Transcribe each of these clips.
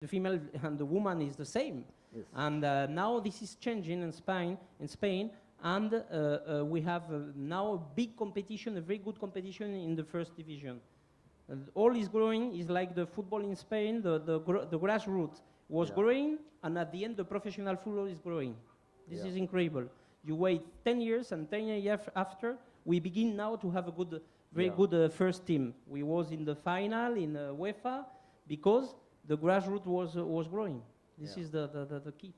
The female and the woman is the same. Yes. And now this is changing in Spain, and we have now a big competition, a very good competition in the first division. All is growing. Is like the football in Spain. The grassroots was growing, and at the end, the professional football is growing. This is incredible. You wait 10 years, and 10 years after, we begin now to have a good, very good first team. We was in the final in UEFA because the grassroots was growing. This is the key.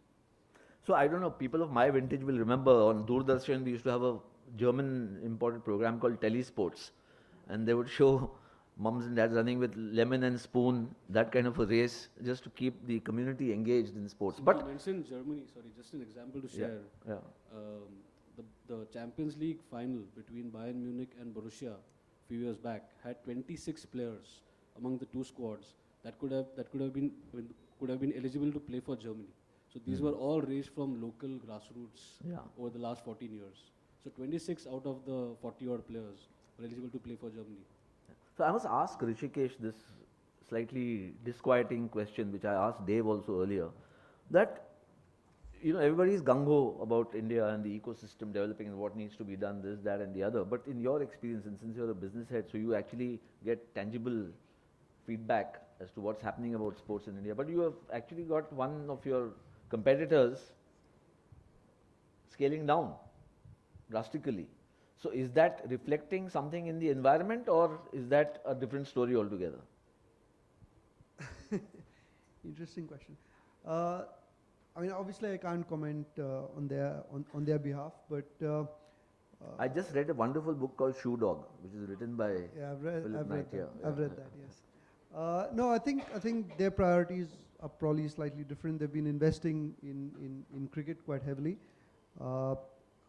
So I don't know, people of my vintage will remember on Doordarshan we used to have a German imported program called Telesports, and they would show mums and dads running with lemon and spoon, that kind of a race, just to keep the community engaged in sports. So but you mentioned Germany, sorry, just an example to share. The Champions League final between Bayern Munich and Borussia a few years back had 26 players among the two squads that could have been eligible to play for Germany. So these were all raised from local grassroots over the last 14 years. So 26 out of the 40 odd players were eligible to play for Germany. So I must ask Rishikesh this slightly disquieting question, which I asked Dave also earlier, that everybody is gung-ho about India and the ecosystem developing and what needs to be done, this, that and the other. But in your experience, and since you're a business head, so you actually get tangible feedback as to what's happening about sports in India. But you have actually got one of your competitors scaling down drastically. So is that reflecting something in the environment, or is that a different story altogether? Interesting question. I mean, obviously, I can't comment on their behalf, but I just read a wonderful book called Shoe Dog, which is written by Philip Knight. I've read that. Yes. No, I think their priorities are probably slightly different. They've been investing in cricket quite heavily.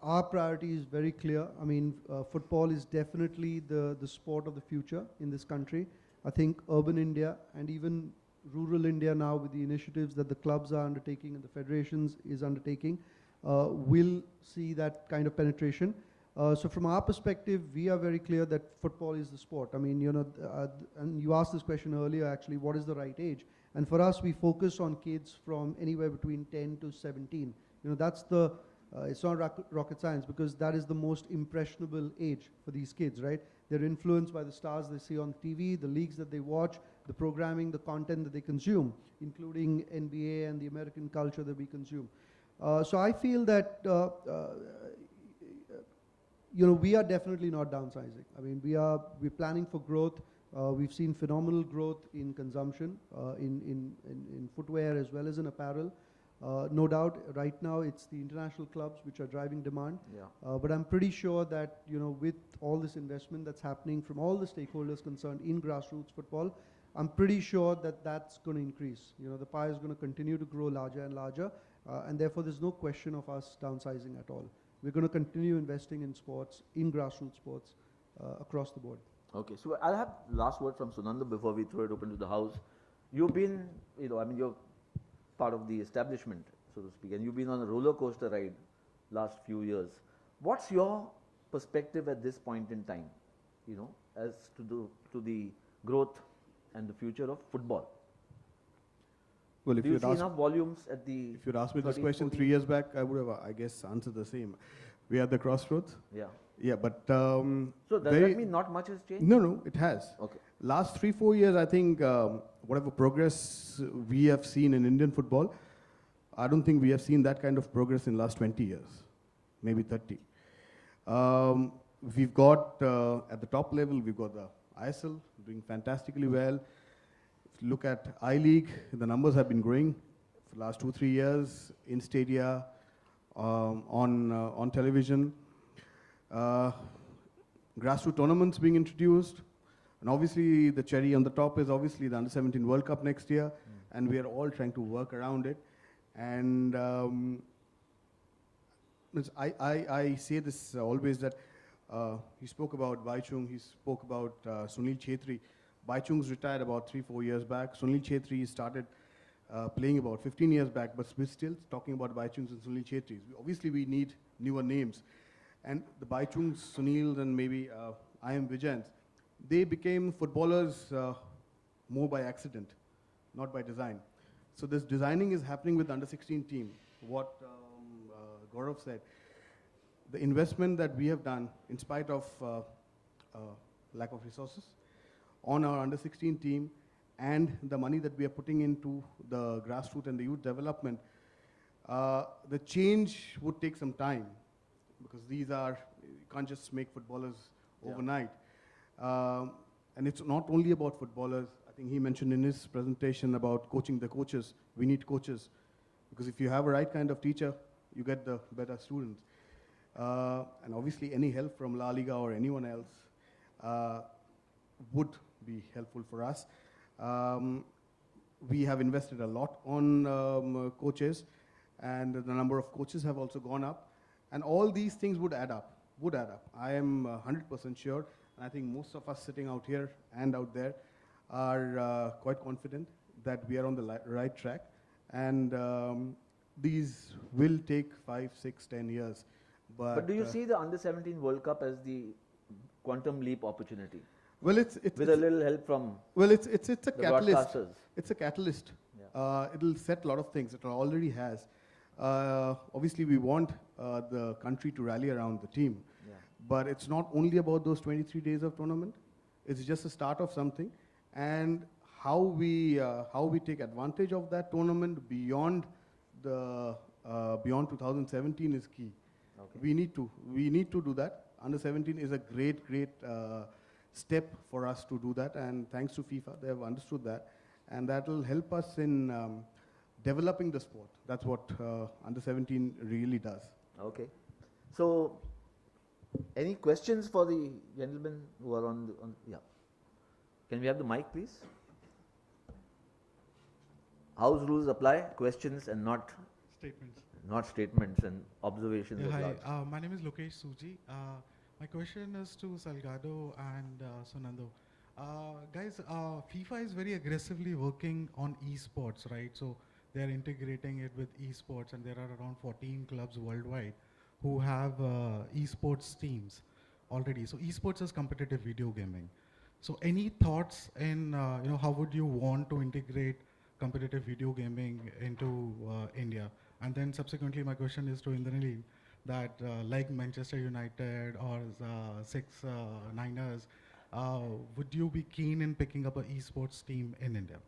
Our priority is very clear. I mean, football is definitely the sport of the future in this country. I think urban India and even rural India now, with the initiatives that the clubs are undertaking and the federations is undertaking, will see that kind of penetration. So from our perspective, we are very clear that football is the sport. I mean, and you asked this question earlier, actually, what is the right age? And for us, we focus on kids from anywhere between 10 to 17. That's it's not rocket science, because that is the most impressionable age for these kids, right? They're influenced by the stars they see on TV, the leagues that they watch, the programming, the content that they consume, including NBA and the American culture that we consume. So I feel that we are definitely not downsizing. I mean, we're planning for growth. We've seen phenomenal growth in consumption, in footwear as well as in apparel. No doubt, right now it's the international clubs which are driving demand. But I'm pretty sure that with all this investment that's happening from all the stakeholders concerned in grassroots football, I'm pretty sure that that's going to increase. The pie is going to continue to grow larger and larger, and therefore there's no question of us downsizing at all. We're going to continue investing in sports, in grassroots sports, across the board. Okay, so I'll have last word from Sunanda before we throw it open to the house. You've been, you're part of the establishment, so to speak, and you've been on a roller coaster ride last few years. What's your perspective at this point in time, as to the growth and the future of football? Well, if Do you see enough volumes at the... If you'd asked me this 13, question 14? 3 years back, I would have, I guess, answered the same. We are at the crossroads. Yeah. Yeah, but... so does that mean not much has changed? No, it has. Okay. Last 3-4 years, I think, whatever progress we have seen in Indian football, I don't think we have seen that kind of progress in last 20 years, maybe 30. We've got, at the top level, we've got the ISL doing fantastically well. If you look at I-League, the numbers have been growing for the last 2-3 years in stadia, on television. Grassroots tournaments being introduced. And obviously, the cherry on the top is obviously the Under-17 World Cup next year, and we are all trying to work around it. And I say this always that he spoke about Baichung, he spoke about Sunil Chhetri. Baichung's retired about 3-4 years back. Sunil Chhetri started playing about 15 years back, but we're still talking about Baichung's and Sunil Chhetri's. Obviously, we need newer names. And the Baichung's, Sunil's, and maybe I.M. Vijayans, they became footballers more by accident, not by design. So this designing is happening with the under 16 team. What Gaurav said, the investment that we have done, in spite of lack of resources, on our under 16 team, and the money that we are putting into the grassroots and the youth development, the change would take some time, because these are, you can't just make footballers overnight. And it's not only about footballers. I think he mentioned in his presentation about coaching the coaches. We need coaches, because if you have a right kind of teacher, you get the better students. And obviously any help from La Liga or anyone else would be helpful for us. We have invested a lot on coaches, and the number of coaches have also gone up. And all these things would add up. I am 100% sure, and I think most of us sitting out here and out there are quite confident that we are on the right track. And these will take 5, 6, 10 years. But do you see the under 17 World Cup as the quantum leap opportunity? Well, it's with a little help from it's a the catalyst. broadcasters. It's a catalyst. Yeah. It'll set a lot of things. It already has. Obviously, we want the country to rally around the team. Yeah. But it's not only about those 23 days of tournament. It's just the start of something. And how we take advantage of that tournament beyond the beyond 2017 is key. Okay. We need to do that. Under 17 is a great step for us to do that, and thanks to FIFA, they have understood that, and that will help us in developing the sport. That's what under 17 really does. Okay. So, any questions for the gentlemen who are on? Yeah. Can we have the mic, please? House rules apply. Questions and not statements and observations. Yeah, at hi, large. my name is Lokesh Suji. My question is to Salgado and Sunando. Guys, FIFA is very aggressively working on esports, right? So they are integrating it with esports, and there are around 14 clubs worldwide who have esports teams already. So esports is competitive video gaming. So any thoughts in how would you want to integrate competitive video gaming into India? And then subsequently, my question is to Indraneesh, that like Manchester United or Six Niners, would you be keen in picking up an esports team in India?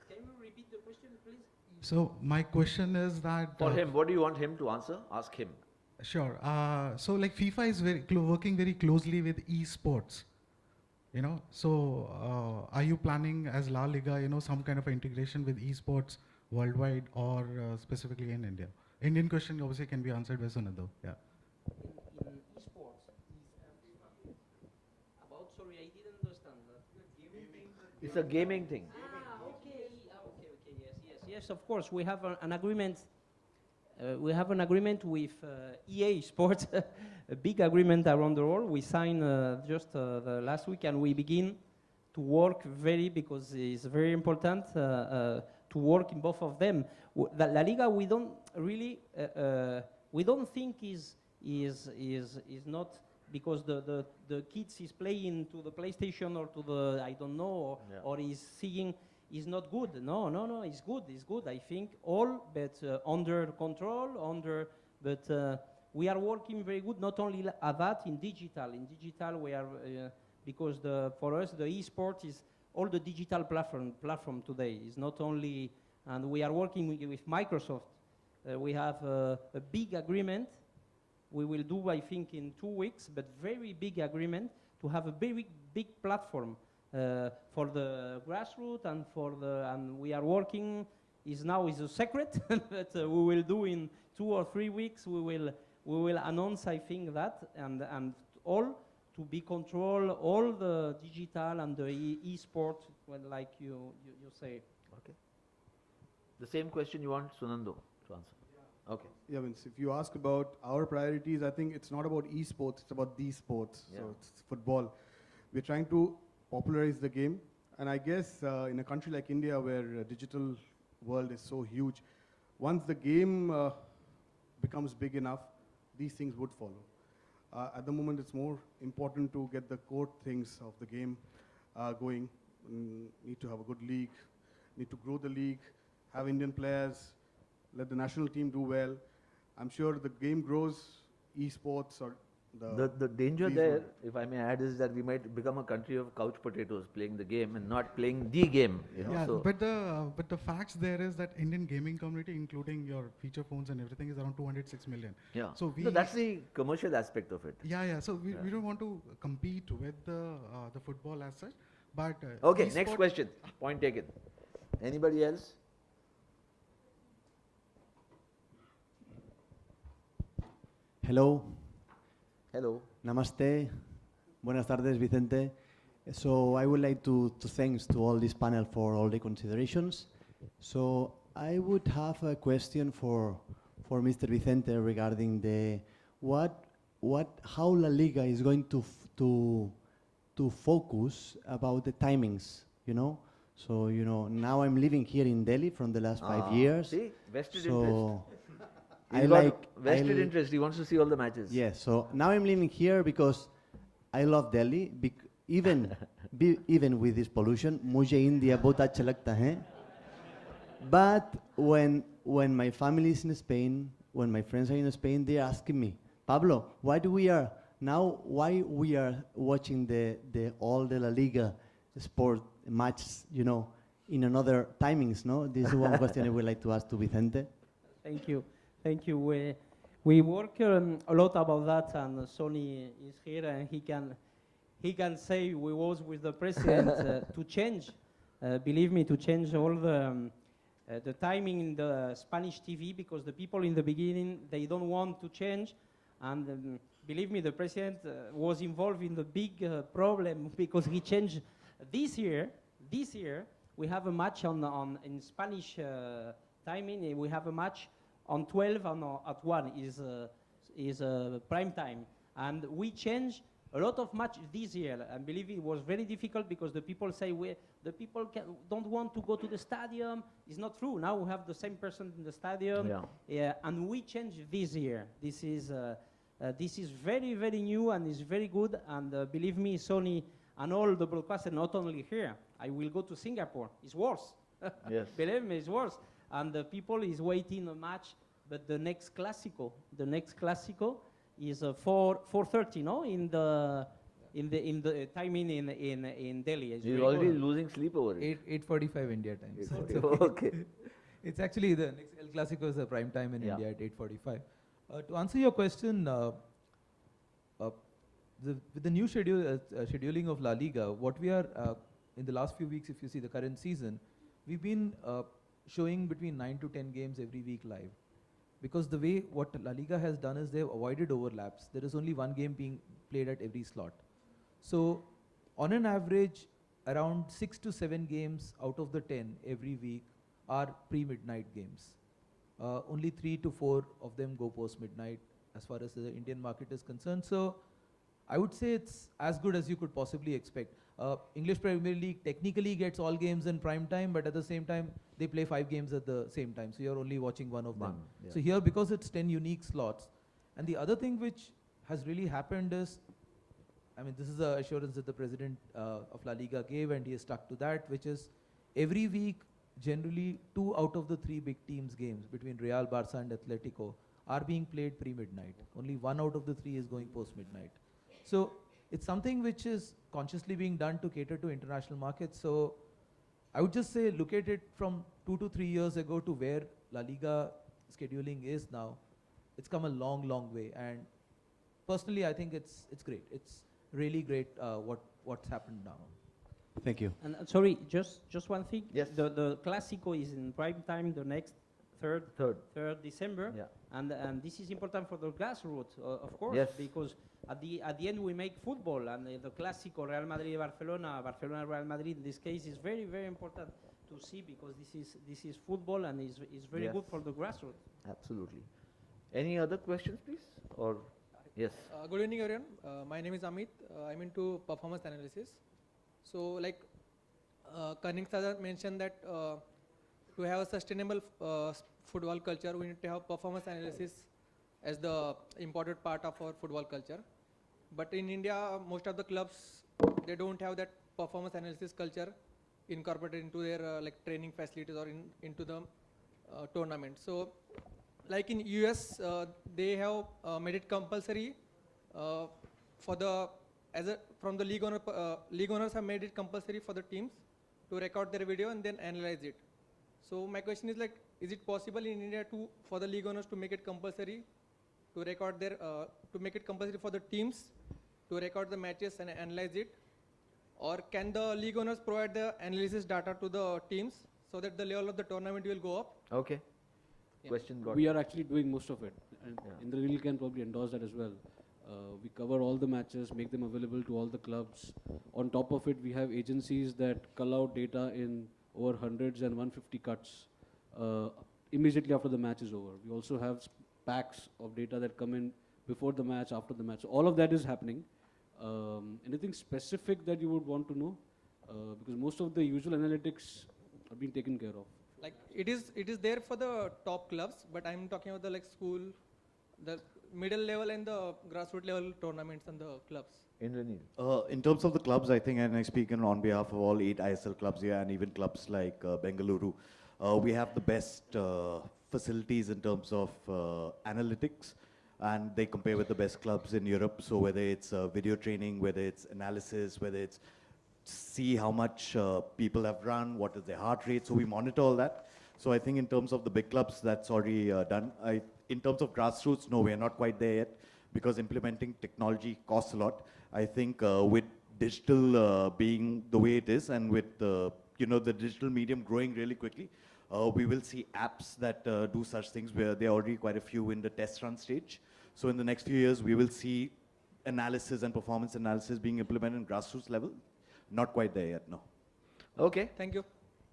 Can you repeat the question, please? So my question is that For him, what do you want him to answer? Ask him. Sure. So like FIFA is working very closely with esports. So are you planning as La Liga, some kind of integration with esports worldwide or specifically in India? Indian question obviously can be answered by Sunando. Yeah. In esports, sorry, I didn't understand that. It's a gaming thing. Okay, yes, of course. We have an agreement. We have an agreement with EA Sports, a big agreement around the world. We signed just the last week, and we begin to work because it's very important to work in both of them. The La Liga, we don't really, we don't think is not because the kids is playing to the PlayStation or to the I don't know or is seeing. Is not good. No, it's good. I think all, but under control, but we are working very good, not only at that, in digital. In digital, we are, because for us, the esport is all the digital platform today. Is not only, and we are working with Microsoft. We have a big agreement. We will do, I think, in 2 weeks, but very big agreement to have a very big platform. For the grassroots and we are working is a secret, but we will do in 2 or 3 weeks. We will announce, I think, that and all to be control all the digital and the e-sport, like you say. Okay. The same question you want Sunando to answer. Yeah. Okay. Yeah, Vince, if you ask about our priorities, I think it's not about esports, it's about these sports. Yeah. So it's football. We're trying to popularize the game, and I guess in a country like India where digital world is so huge, once the game becomes big enough, these things would follow. At the moment, it's more important to get the core things of the game going. Need to have a good league. Need to grow the league. Have Indian players. Let the national team do well. I'm sure the game grows. Esports or The danger these there, would- if I may add, is that we might become a country of couch potatoes, playing the game and not playing the game. You know, Yeah, so but the facts there is that Indian gaming community, including your feature phones and everything, is around 206 million. yeah. So No, that's the commercial aspect of it. yeah. So we Yeah. don't want to compete with the football as such, but Okay, next esport- question. Point taken. Anybody else? Hello, Hello. namaste, buenas tardes, Vicente. So I would like to thanks to all this panel for all the considerations. So I would have a question for Mr. Vicente regarding the how La Liga is going to focus about the timings, you know. So now I'm living here in Delhi from the last 5 years. See, vested interest. So He's I got like vested I'll- interest. He wants to see all the matches. Yes, so now I'm living here because I love Delhi. Even with this pollution, मुझे India बहुत अच्छा लगता है. But when my family is in Spain, when my friends are in Spain, they're asking me, Pablo, why we are watching all the La Liga sport matches, in another timings, no? This is one question I would like to ask to Vicente. Thank you. Thank you. We work a lot about that, and Sony is here, and he can say we was with the president to change. Believe me, to change all the timing in the Spanish TV, because the people in the beginning they don't want to change, and believe me, the president was involved in the big problem because he changed this year. This year we have a match in Spanish timing. We have a match on 12 and at 1 is prime time, and we changed a lot of match this year. And believe it was very difficult because the people say the people don't want to go to the stadium. It's not true. Now we have the same person in the stadium, and we changed this year. This is very, very new and is very good. And believe me, Sony and all the broadcasters, not only here. I will go to Singapore. It's worse. Yes. Believe me, it's worse. And the people is waiting a match, but the next Clásico is 4:30, no? In the timing in Delhi. It's He's very already good. losing sleep over it. 8:45 India time. So it's 8:45. Okay. It's actually the next El Clasico is the prime time in Yeah. India at 8:45. To answer your question, with the new scheduling of La Liga, what we are in the last few weeks, if you see the current season, we've been showing between 9 to 10 games every week live. Because the way what La Liga has done is they've avoided overlaps. There is only one game being played at every slot. So on an average, around 6 to 7 games out of the 10 every week are pre-midnight games. Only 3 to 4 of them go post-midnight as far as the Indian market is concerned. So I would say it's as good as you could possibly expect. English Premier League technically gets all games in prime time, but at the same time, they play 5 games at the same time. So you're only watching one of them. One, yeah. So here, because it's 10 unique slots, and the other thing which has really happened is, I mean, this is the assurance that the president of La Liga gave, and he has stuck to that, which is every week, generally 2 out of the 3 big teams' games between Real, Barca, and Atletico are being played pre-midnight. Only 1 out of the 3 is going post-midnight. So it's something which is consciously being done to cater to international markets. So I would just say look at it from 2 to 3 years ago to where La Liga scheduling is now. It's come a long, long way. And personally, I think it's great. It's really great what's happened now. Thank you. And sorry, just one thing. Yes. The Clásico is in prime time the next 3rd December. Yeah. And this is important for the grassroots, of course, Yes. because at the end we make football, and the Clásico Real Madrid Barcelona Real Madrid in this case is very, very important to see, because this is football and is very Yes. good for the grassroots. Absolutely. Any other questions, please? Or yes. Good evening, everyone. My name is Amit. I'm into performance analysis. So, like Kanik Sadar mentioned that to have a sustainable football culture, we need to have performance analysis as the important part of our football culture. But in India, most of the clubs, they don't have that performance analysis culture incorporated into their like training facilities or into the tournament. So, like in US, they have made it compulsory for the from the league owners have made it compulsory for the teams to record their video and then analyze it. So my question is like, is it possible in India for the league owners to make it compulsory to record their to make it compulsory for the teams to record the matches and analyze it, or can the league owners provide the analysis data to the teams so that the level of the tournament will go up? Okay. Yeah. Question got. We are actually doing most of it, and Yeah. Indrajit can probably endorse that as well. We cover all the matches, make them available to all the clubs. On top of it, we have agencies that cull out data in over hundreds and 150 cuts immediately after the match is over. We also have packs of data that come in before the match, after the match. So all of that is happening. Anything specific that you would want to know? Because most of the usual analytics are being taken care of. Like it is there for the top clubs, but I'm talking about the like school, the middle level and the grassroots level tournaments and the clubs. Indranil. In terms of the clubs, I think, and I speak on behalf of all 8 ISL clubs here and even clubs like Bengaluru, we have the best facilities in terms of analytics, and they compare with the best clubs in Europe. So whether it's video training, whether it's analysis, whether it's see how much people have run, what is their heart rate, so we monitor all that. So I think in terms of the big clubs, that's already done. In terms of grassroots, no, we're not quite there yet, because implementing technology costs a lot. I think with digital being the way it is, and with the digital medium growing really quickly, we will see apps that do such things, where there are already quite a few in the test run stage. So in the next few years, we will see analysis and performance analysis being implemented in grassroots level. Not quite there yet, no. Okay. Thank you.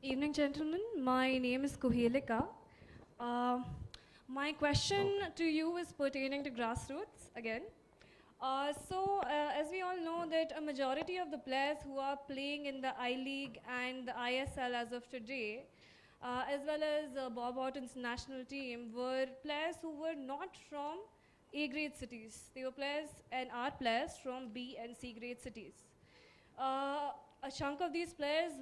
Evening, gentlemen. My name is Kuhelika. My question to you is pertaining to grassroots again. As we all know that a majority of the players who are playing in the I-League and the ISL as of today, as well as Bob Orton's national team, were players who were not from A-grade cities. They were players and are players from B and C-grade cities. A chunk of these players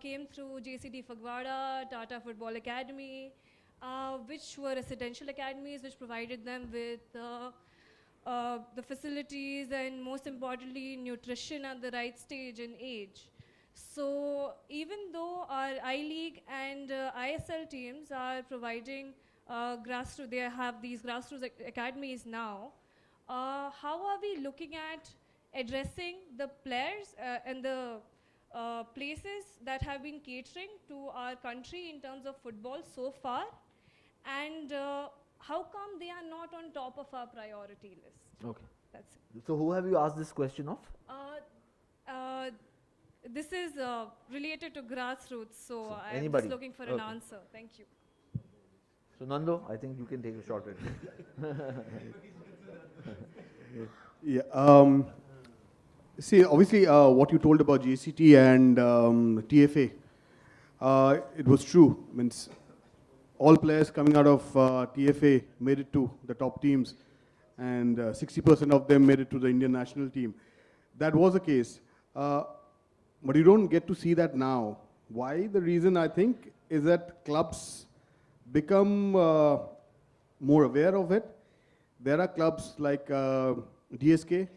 came through JCD Fagwada, Tata Football Academy, which were residential academies which provided them with the facilities and most importantly nutrition at the right stage and age. So even though our I-League and ISL teams are providing grassroots, they have these grassroots academies now, how are we looking at addressing the players and the places that have been catering to our country in terms of football so far, and how come they are not on top of our priority list? Okay. That's it. So who have you asked this question of? This is related to grassroots, so I'm anybody? just looking for an answer. Thank you. So Nando, I think you can take a shot at it. Yeah. See, obviously, what you told about JCT and TFA, it was true. Means all players coming out of TFA made it to the top teams, and 60% of them made it to the Indian national team. That was the case. But you don't get to see that now. Why? The reason, I think, is that clubs become more aware of it. There are clubs like DSK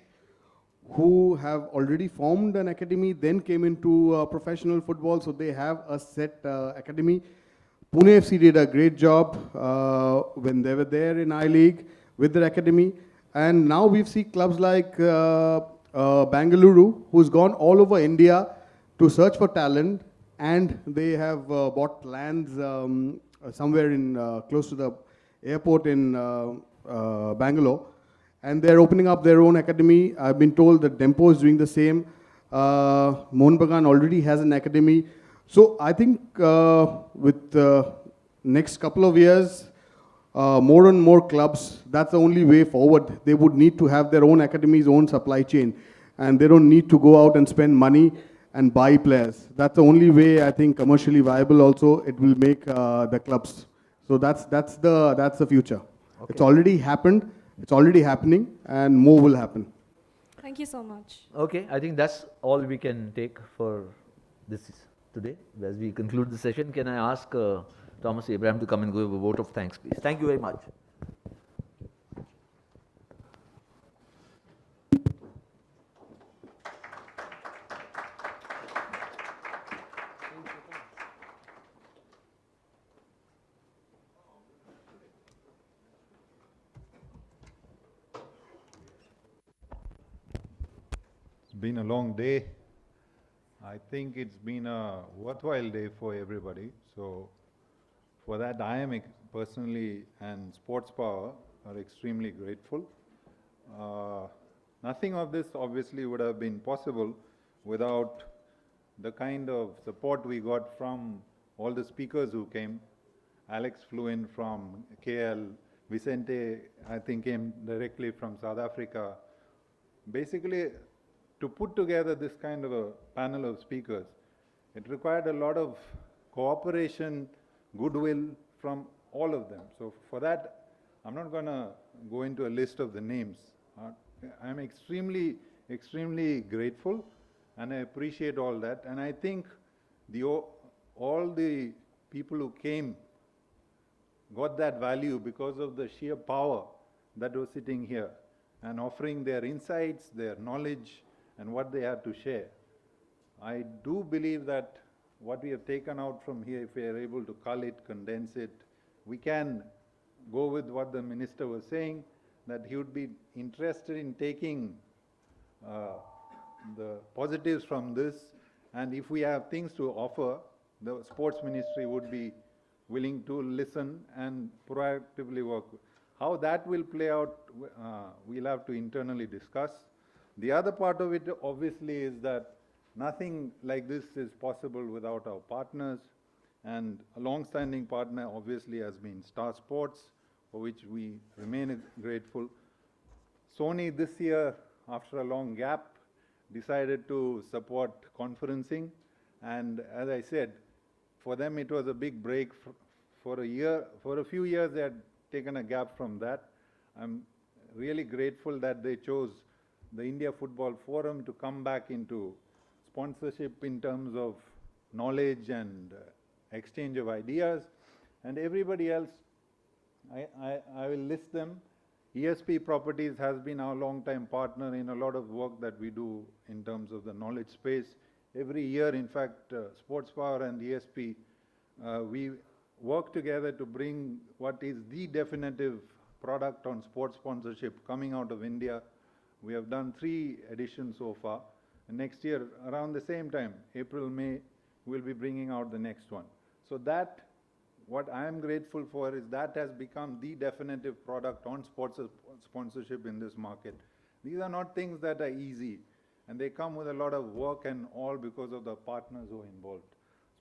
who have already formed an academy, then came into professional football, so they have a set academy. Pune FC did a great job when they were there in I-League with their academy. And now we've seen clubs like Bengaluru, who's gone all over India to search for talent, and they have bought lands somewhere in close to the airport in Bangalore, and they're opening up their own academy. I've been told that Dempo is doing the same. Mohun Bagan already has an academy. So I think with the next couple of years, more and more clubs, that's the only way forward. They would need to have their own academies, own supply chain, and they don't need to go out and spend money and buy players. That's the only way, I think, commercially viable also, it will make the clubs. So that's the future. Okay. It's already happened, it's already happening, and more will happen. Thank Thank you so much. Okay, I think that's all we can take for this today. As we conclude the session, can I ask Thomas Abraham to come and give a vote of thanks, please? Thank you very much. It's been a long day. I think it's been a worthwhile day for everybody. So for that, I am personally and Sports Power are extremely grateful. Nothing of this obviously would have been possible without the kind of support we got from all the speakers who came. Alex flew in from KL. Vicente, I think, came directly from South Africa. Basically, to put together this kind of a panel of speakers, it required a lot of cooperation, goodwill from all of them. So for that, I'm not going to go into a list of the names. I'm extremely, extremely grateful, and I appreciate all that. And I think all the people who came got that value because of the sheer power that was sitting here and offering their insights, their knowledge, and what they had to share. I do believe that what we have taken out from here, if we are able to cull it, condense it, we can go with what the minister was saying, that he would be interested in taking the positives from this, and if we have things to offer, the sports ministry would be willing to listen and proactively work. How that will play out, we'll have to internally discuss. The other part of it, obviously, is that nothing like this is possible without our partners, and a long-standing partner, obviously, has been Star Sports, for which we remain grateful. Sony this year, after a long gap, decided to support conferencing, and as I said, for them it was a big break. For a few years they had taken a gap from that. I'm really grateful that they chose the India Football Forum to come back into sponsorship in terms of knowledge and exchange of ideas. And everybody else, I will list them. ESP Properties has been our long-time partner in a lot of work that we do in terms of the knowledge space. Every year, in fact, Sports Power and ESP, we work together to bring what is the definitive product on sports sponsorship coming out of India. We have done 3 editions so far. And next year, around the same time, April, May, we'll be bringing out the next one. So that, what I am grateful for is that has become the definitive product on sports sponsorship in this market. These are not things that are easy, and they come with a lot of work and all because of the partners who are involved.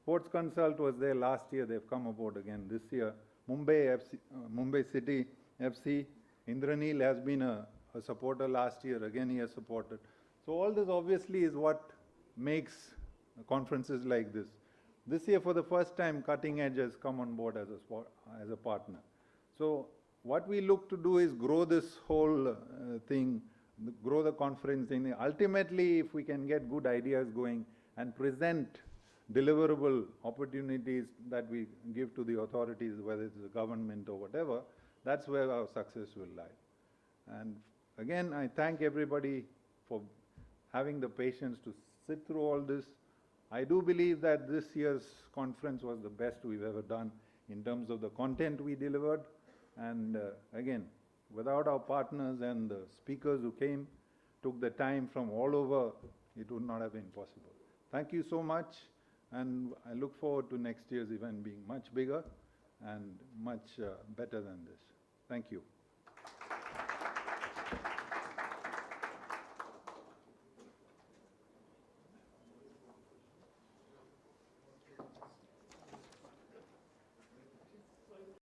Sports Consult was there last year. They've come aboard again this year. Mumbai City FC, Indranil has been a supporter last year. Again, he has supported. So all this obviously is what makes conferences like this. This year, for the first time, Cutting Edge has come on board as a partner. So what we look to do is grow this whole thing, grow the conference thing. Ultimately, if we can get good ideas going and present deliverable opportunities that we give to the authorities, whether it's the government or whatever, that's where our success will lie. And again, I thank everybody for having the patience to sit through all this. I do believe that this year's conference was the best we've ever done in terms of the content we delivered. And again, without our partners and the speakers who came, took the time from all over, it would not have been possible. Thank you so much. And I look forward to next year's event being much bigger and much better than this. Thank you.